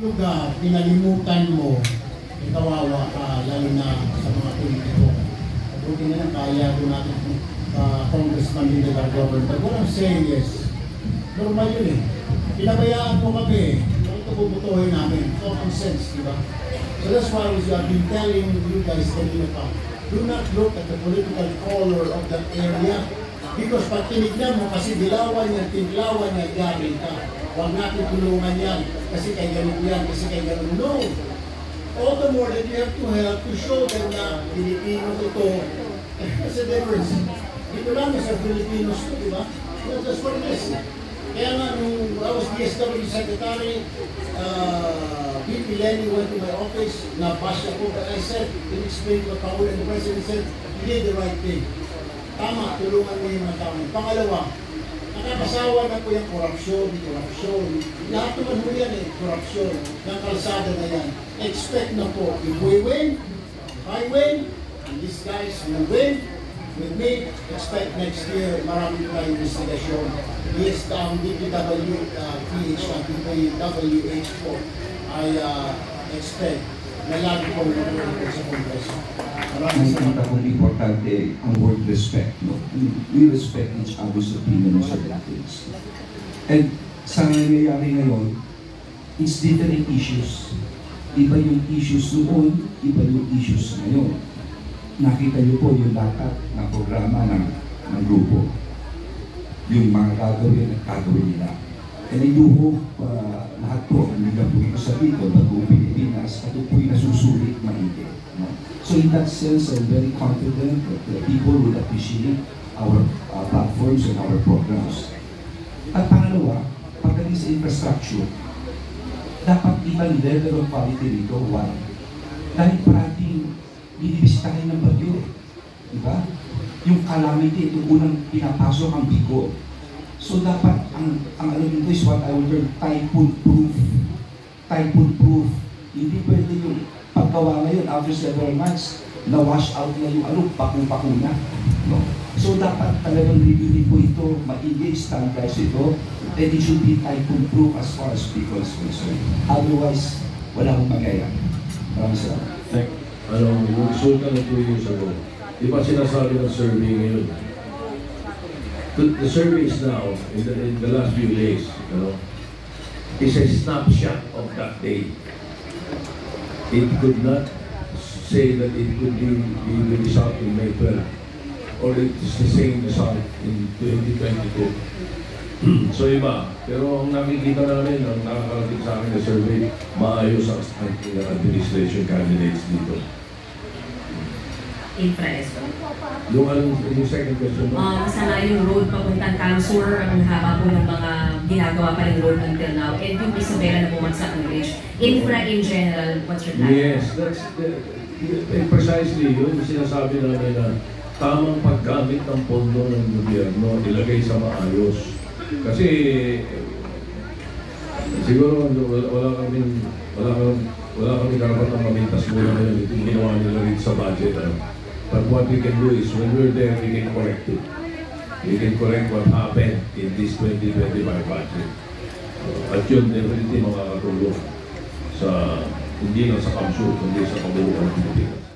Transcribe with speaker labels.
Speaker 1: Yung pinalimutan mo, kawawa ka, lalo na sa mga politiko. Buti na lang kaya doon natin congressman din na government. But what I'm saying is, normal yun eh. Pinabayaan mo kami, ito bubutuhin namin. Common sense, di ba? So that's why I've been telling you guys kanina pa, do not look at the political color of that area. Because pag tinignan mo, kasi dilawan yan, tinglawan yan, galing ka. Huwag natin tulungan yan, kasi kay ganun yan, kasi kay ganun. No! All the more that you have to help to show them na Pilipino ito. There's a difference. Dito lang sa Filipinos ito, di ba? That's what it is. Kaya nga, nung I was DSW Secretary, VP Lenny went to my office, nabash ako, but I said, in-explain to Paul and the President said, he did the right thing. Tama, tulungan mo yung mga tao. Pangalawa, nakakasawa na po yung korupsyon. Lahat naman mo yan eh, korupsyon. Ng kalsada na yan. Expect na po, if we win, if I win, and these guys will win, with me, expect next year, marami pa investigasyon. Yes, DPWH po, I expect na lagi po nagulong sa Kongreso.
Speaker 2: Nakikita kong importante ang word respect. No? We respect each other's opinion on certain things. And sa nangyayari ngayon, it's different issues. Iba yung issues noon, iba yung issues ngayon. Nakita niyo po yung dapat na programa ng grupo. Yung mga gagawin at gagawin nila. And I do hope lahat po, hindi lang po yung sabihin ko, bago Pilipinas, ito po yung nasusulit maigi. No? So in that sense, I'm very confident that people will appreciate our platforms and our programs. At pangalawa, pagdating sa infrastructure, dapat ibang level of quality rito. Why? Dahil parating binibisitahin ng bagyo. Diba? Yung calamity, ito unang pinapasok ang bigo. So dapat, ang alam nito is what I would term typhoon-proof. Typhoon-proof. Hindi pwede yung paggawa ngayon, after several months, na-wash out na yung paku-paku na. No? So dapat talagang reviewin po ito, maigi, standardize ito, and it should be typhoon-proof as far as people is concerned. Otherwise, wala akong mangyayari. Maraming salamat.
Speaker 3: Yung resulta ng 2 years ago, di ba sinasabi ng survey ngayon? The survey is now, in the last few days, is a snapshot of that day. It could not say that it could be the result in May 12, or it is the same result in 2022. So iba, pero ang nakikita namin, ang nakakarating sa akin na survey, maayos ang administration candidates dito.
Speaker 4: Infraesto.
Speaker 3: Yung second question mo?
Speaker 4: Masama yung road papuntang Camsur, ang haba po ng mga ginagawa pa rin road until now. And yung Isabela na bumagsak ng bridge. Infra in general, what's your plan?
Speaker 3: Yes, that's precisely yun. Sinasabi namin na tamang paggamit ng pondo ng gobyerno, ilagay sa maayos. Kasi siguro wala kami dapat ng mamintas muna ngayon. Ito ginawa nila rin sa budget. But what we can do is, when we're there, we can correct it. We can correct what happened in this 2025 budget. At yun, definitely makakatulong sa, hindi lang sa Camsur, kundi sa kabuuan ng Pilipinas.